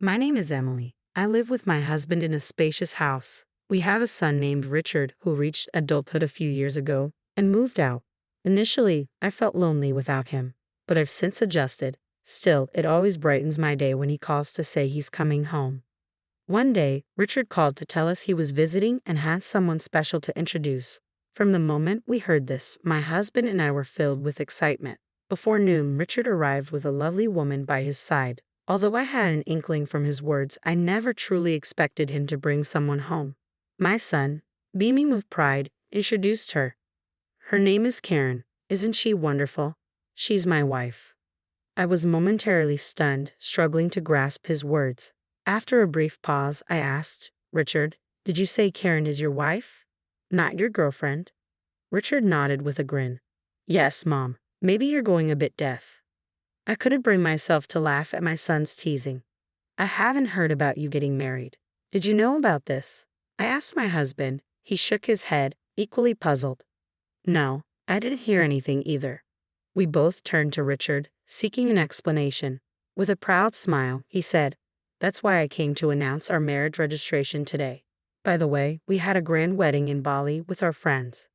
My name is Emily. I live with my husband in a spacious house. We have a son named Richard who reached adulthood a few years ago and moved out. Initially, I felt lonely without him, but I've since adjusted. Still, it always brightens my day when he calls to say he's coming home. One day, Richard called to tell us he was visiting and had someone special to introduce. From the moment we heard this, my husband and I were filled with excitement. Before noon, Richard arrived with a lovely woman by his side. Although I had an inkling from his words, I never truly expected him to bring someone home. My son, beaming with pride, introduced her. Her name is Karen. Isn't she wonderful? She's my wife. I was momentarily stunned, struggling to grasp his words. After a brief pause, I asked, Richard, did you say Karen is your wife? Not your girlfriend? Richard nodded with a grin. Yes, Mom. Maybe you're going a bit deaf. I couldn't bring myself to laugh at my son's teasing. I haven't heard about you getting married. Did you know about this? I asked my husband. He shook his head, equally puzzled. No, I didn't hear anything either. We both turned to Richard, seeking an explanation. With a proud smile, he said, That's why I came to announce our marriage registration today. By the way, we had a grand wedding in Bali with our friends.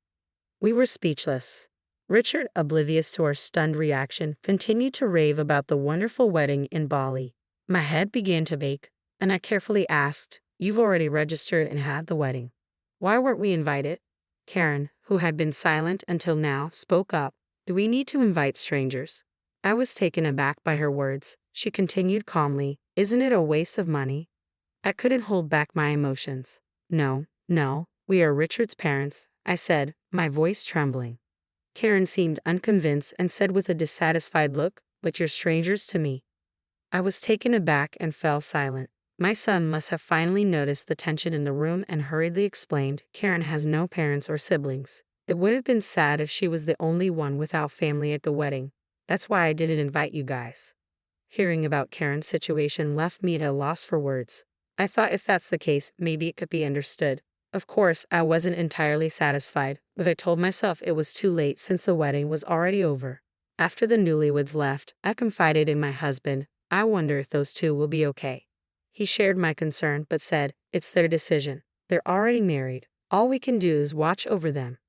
We were speechless. Richard, oblivious to our stunned reaction, continued to rave about the wonderful wedding in Bali. My head began to ache, and I carefully asked, You've already registered and had the wedding. Why weren't we invited? Karen, who had been silent until now, spoke up. Do we need to invite strangers? I was taken aback by her words. She continued calmly, Isn't it a waste of money? I couldn't hold back my emotions. No, we are Richard's parents, I said, my voice trembling. Karen seemed unconvinced and said with a dissatisfied look, But you're strangers to me. I was taken aback and fell silent. My son must have finally noticed the tension in the room and hurriedly explained, Karen has no parents or siblings. It would have been sad if she was the only one without family at the wedding. That's why I didn't invite you guys. Hearing about Karen's situation left me at a loss for words. I thought if that's the case, maybe it could be understood. Of course, I wasn't entirely satisfied, but I told myself it was too late since the wedding was already over. After the newlyweds left, I confided in my husband. I wonder if those two will be okay. He shared my concern but said, It's their decision. They're already married. All we can do is watch over them.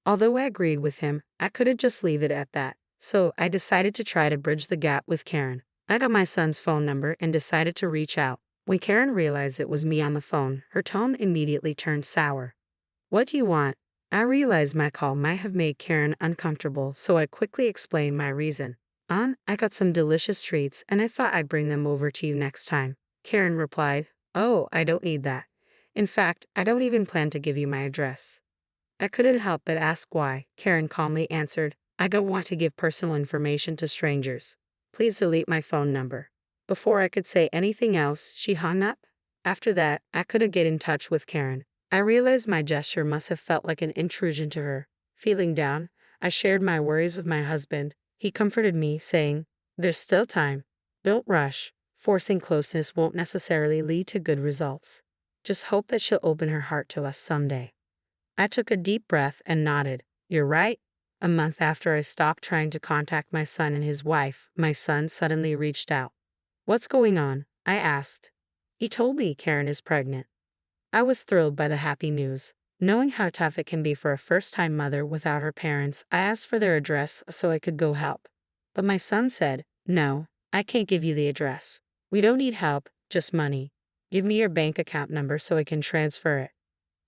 Although I agreed with him, I couldn't just leave it at that. So I decided to try to bridge the gap with Karen. I got my son's phone number and decided to reach out. When Karen realized it was me on the phone, her tone immediately turned sour. What do you want? I realized my call might have made Karen uncomfortable, so I quickly explained my reason. I got some delicious treats and I thought I'd bring them over to you next time. Karen replied, Oh, I don't need that. In fact, I don't even plan to give you my address. I couldn't help but ask why. Karen calmly answered, I don't want to give personal information to strangers. Please delete my phone number. Before I could say anything else, she hung up. After that, I couldn't get in touch with Karen. I realized my gesture must have felt like an intrusion to her. Feeling down, I shared my worries with my husband. He comforted me, saying, There's still time. Don't rush. Forcing closeness won't necessarily lead to good results. Just hope that she'll open her heart to us someday. I took a deep breath and nodded. You're right. A month after I stopped trying to contact my son and his wife, my son suddenly reached out. What's going on? I asked. He told me Karen is pregnant. I was thrilled by the happy news. Knowing how tough it can be for a first-time mother without her parents, I asked for their address so I could go help. But my son said, No, I can't give you the address. We don't need help, just money. Give me your bank account number so I can transfer it.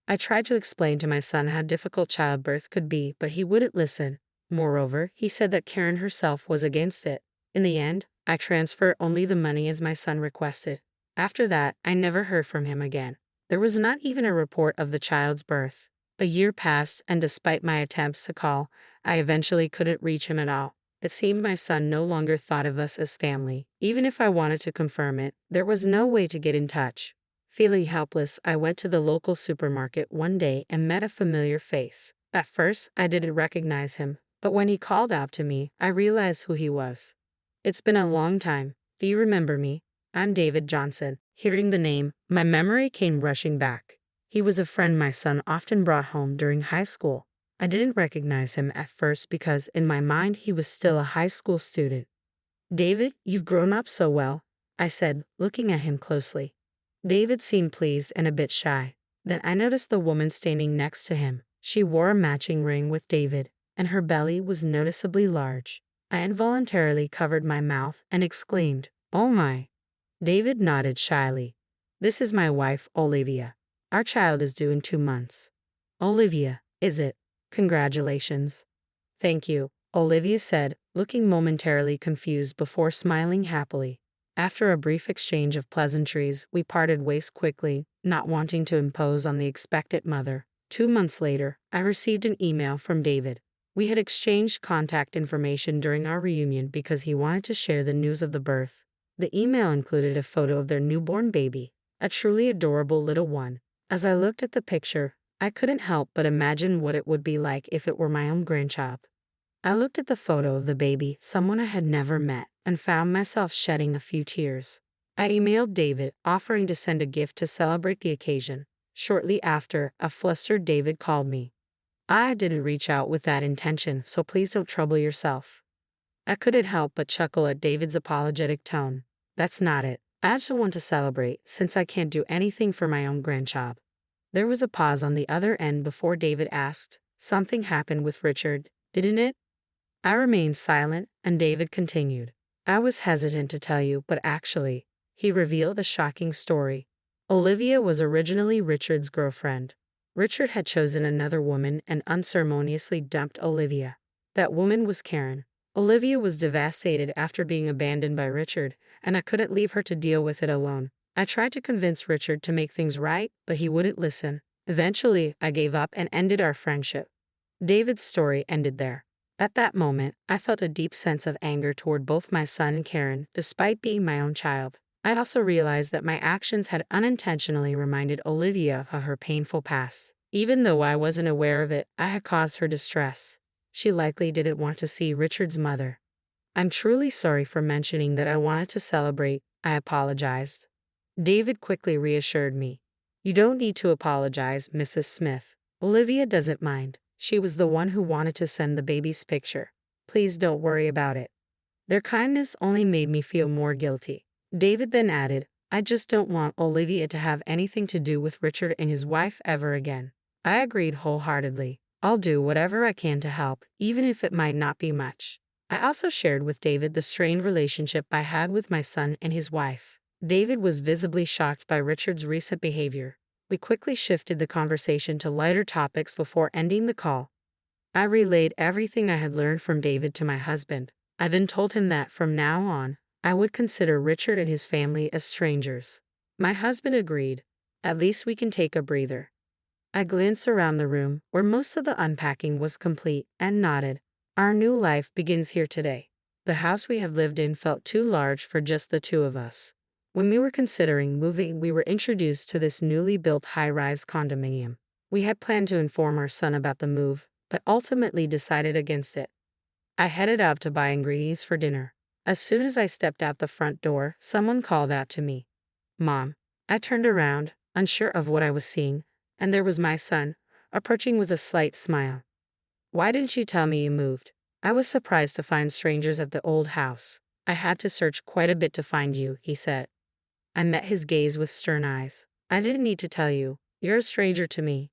I tried to explain to my son how difficult childbirth could be, but he wouldn't listen. Moreover, he said that Karen herself was against it. In the end, I transferred only the money as my son requested. After that, I never heard from him again. There was not even a report of the child's birth. A year passed, and despite my attempts to call, I eventually couldn't reach him at all. It seemed my son no longer thought of us as family. Even if I wanted to confirm it, there was no way to get in touch. Feeling helpless, I went to the local supermarket one day and met a familiar face. At first, I didn't recognize him, but when he called out to me, I realized who he was. It's been a long time. Do you remember me? I'm David Johnson. Hearing the name, my memory came rushing back. He was a friend my son often brought home during high school. I didn't recognize him at first because in my mind he was still a high school student. David, you've grown up so well. I said, looking at him closely. David seemed pleased and a bit shy. Then I noticed the woman standing next to him. She wore a matching ring with David, and her belly was noticeably large. I involuntarily covered my mouth and exclaimed, "Oh my!" David nodded shyly. "This is my wife, Olivia. Our child is due in 2 months." "Olivia, is it? Congratulations." "Thank you," Olivia said, looking momentarily confused before smiling happily. After a brief exchange of pleasantries, we parted ways quickly, not wanting to impose on the expectant mother. 2 months later, I received an email from David. We had exchanged contact information during our reunion because he wanted to share the news of the birth. The email included a photo of their newborn baby, a truly adorable little one. As I looked at the picture, I couldn't help but imagine what it would be like if it were my own grandchild. I looked at the photo of the baby, someone I had never met, and found myself shedding a few tears. I emailed David, offering to send a gift to celebrate the occasion. Shortly after, a flustered David called me. "I didn't reach out with that intention, so please don't trouble yourself." I couldn't help but chuckle at David's apologetic tone. "That's not it. I just want to celebrate, since I can't do anything for my own grandchild." There was a pause on the other end before David asked, "Something happened with Richard, didn't it?" I remained silent, and David continued. "I was hesitant to tell you, but actually," he revealed a shocking story. Olivia was originally Richard's girlfriend. Richard had chosen another woman and unceremoniously dumped Olivia. That woman was Karen. Olivia was devastated after being abandoned by Richard, and I couldn't leave her to deal with it alone. I tried to convince Richard to make things right, but he wouldn't listen. Eventually, I gave up and ended our friendship. David's story ended there. At that moment, I felt a deep sense of anger toward both my son and Karen, despite being my own child. I also realized that my actions had unintentionally reminded Olivia of her painful past. Even though I wasn't aware of it, I had caused her distress. She likely didn't want to see Richard's mother. "I'm truly sorry for mentioning that I wanted to celebrate," I apologized. David quickly reassured me. "You don't need to apologize, Mrs. Smith. Olivia doesn't mind. She was the one who wanted to send the baby's picture. Please don't worry about it." Their kindness only made me feel more guilty. David then added, "I just don't want Olivia to have anything to do with Richard and his wife ever again." I agreed wholeheartedly. "I'll do whatever I can to help, even if it might not be much." I also shared with David the strained relationship I had with my son and his wife. David was visibly shocked by Richard's recent behavior. We quickly shifted the conversation to lighter topics before ending the call. I relayed everything I had learned from David to my husband. I then told him that from now on, I would consider Richard and his family as strangers. My husband agreed. "At least we can take a breather." I glanced around the room, where most of the unpacking was complete, and nodded. "Our new life begins here today." The house we had lived in felt too large for just the two of us. When we were considering moving, we were introduced to this newly built high-rise condominium. We had planned to inform our son about the move, but ultimately decided against it. I headed out to buy ingredients for dinner. As soon as I stepped out the front door, someone called out to me, "Mom." I turned around, unsure of what I was seeing, and there was my son, approaching with a slight smile. "Why didn't you tell me you moved?" "I was surprised to find strangers at the old house. I had to search quite a bit to find you," he said. I met his gaze with stern eyes. "I didn't need to tell you. You're a stranger to me."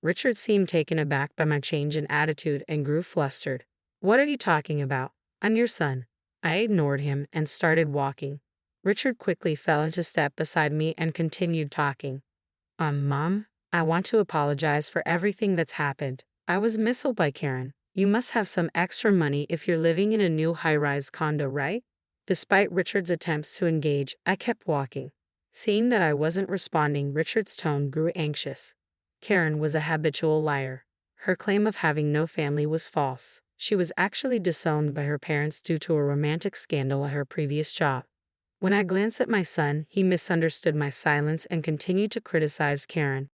Richard seemed taken aback by my change in attitude and grew flustered. "What are you talking about? I'm your son." I ignored him and started walking. Richard quickly fell into step beside me and continued talking. Mom, I want to apologize for everything that's happened. I was misled by Karen. You must have some extra money if you're living in a new high-rise condo, right?" Despite Richard's attempts to engage, I kept walking. Seeing that I wasn't responding, Richard's tone grew anxious. Karen was a habitual liar. Her claim of having no family was false. She was actually disowned by her parents due to a romantic scandal at her previous job. When I glanced at my son, he misunderstood my silence and continued to criticize Karen.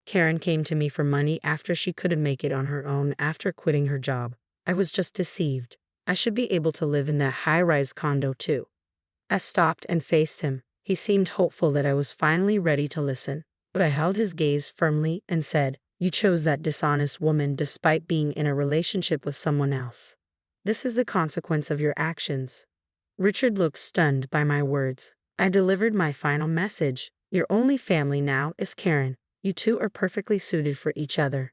"Karen came to me for money after she couldn't make it on her own after quitting her job. I was just deceived. I should be able to live in that high-rise condo too." I stopped and faced him. He seemed hopeful that I was finally ready to listen, but I held his gaze firmly and said, "You chose that dishonest woman despite being in a relationship with someone else. This is the consequence of your actions." Richard looked stunned by my words. I delivered my final message. Your only family now is Karen. You two are perfectly suited for each other.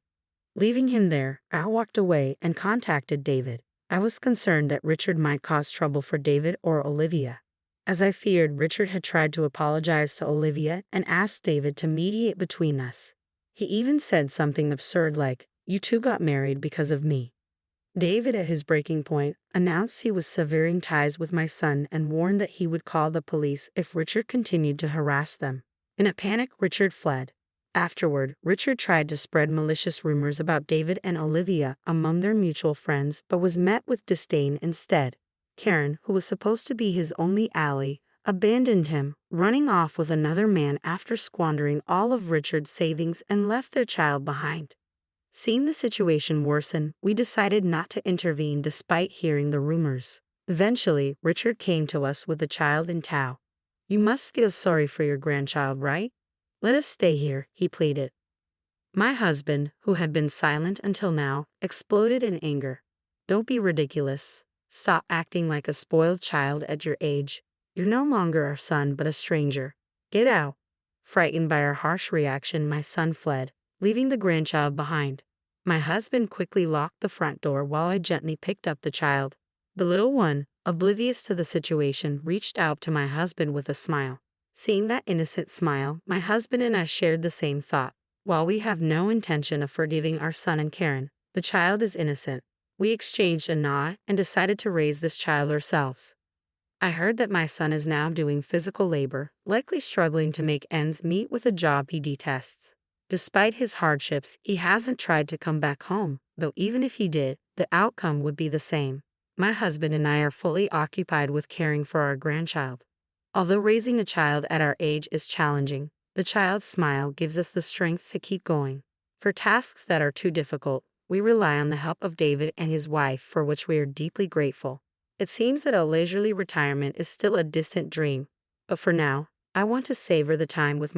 Leaving him there, I walked away and contacted David. I was concerned that Richard might cause trouble for David or Olivia. As I feared, Richard had tried to apologize to Olivia and asked David to mediate between us. He even said something absurd like, "You two got married because of me." David, at his breaking point, announced he was severing ties with my son and warned that he would call the police if Richard continued to harass them. In a panic, Richard fled. Afterward, Richard tried to spread malicious rumors about David and Olivia among their mutual friends but was met with disdain instead. Karen, who was supposed to be his only ally, abandoned him, running off with another man after squandering all of Richard's savings and left their child behind. Seeing the situation worsen, we decided not to intervene despite hearing the rumors. Eventually, Richard came to us with the child in tow. "You must feel sorry for your grandchild, right? Let us stay here," he pleaded. My husband, who had been silent until now, exploded in anger. "Don't be ridiculous. Stop acting like a spoiled child at your age. You're no longer our son but a stranger. Get out." Frightened by our harsh reaction, my son fled, leaving the grandchild behind. My husband quickly locked the front door while I gently picked up the child. The little one, oblivious to the situation, reached out to my husband with a smile. Seeing that innocent smile, my husband and I shared the same thought. While we have no intention of forgiving our son and Karen, the child is innocent. We exchanged a nod and decided to raise this child ourselves. I heard that my son is now doing physical labor, likely struggling to make ends meet with a job he detests. Despite his hardships, he hasn't tried to come back home, though even if he did, the outcome would be the same. My husband and I are fully occupied with caring for our grandchild. Although raising a child at our age is challenging, the child's smile gives us the strength to keep going. For tasks that are too difficult, we rely on the help of David and his wife, for which we are deeply grateful. It seems that a leisurely retirement is still a distant dream, but for now, I want to savor the time with my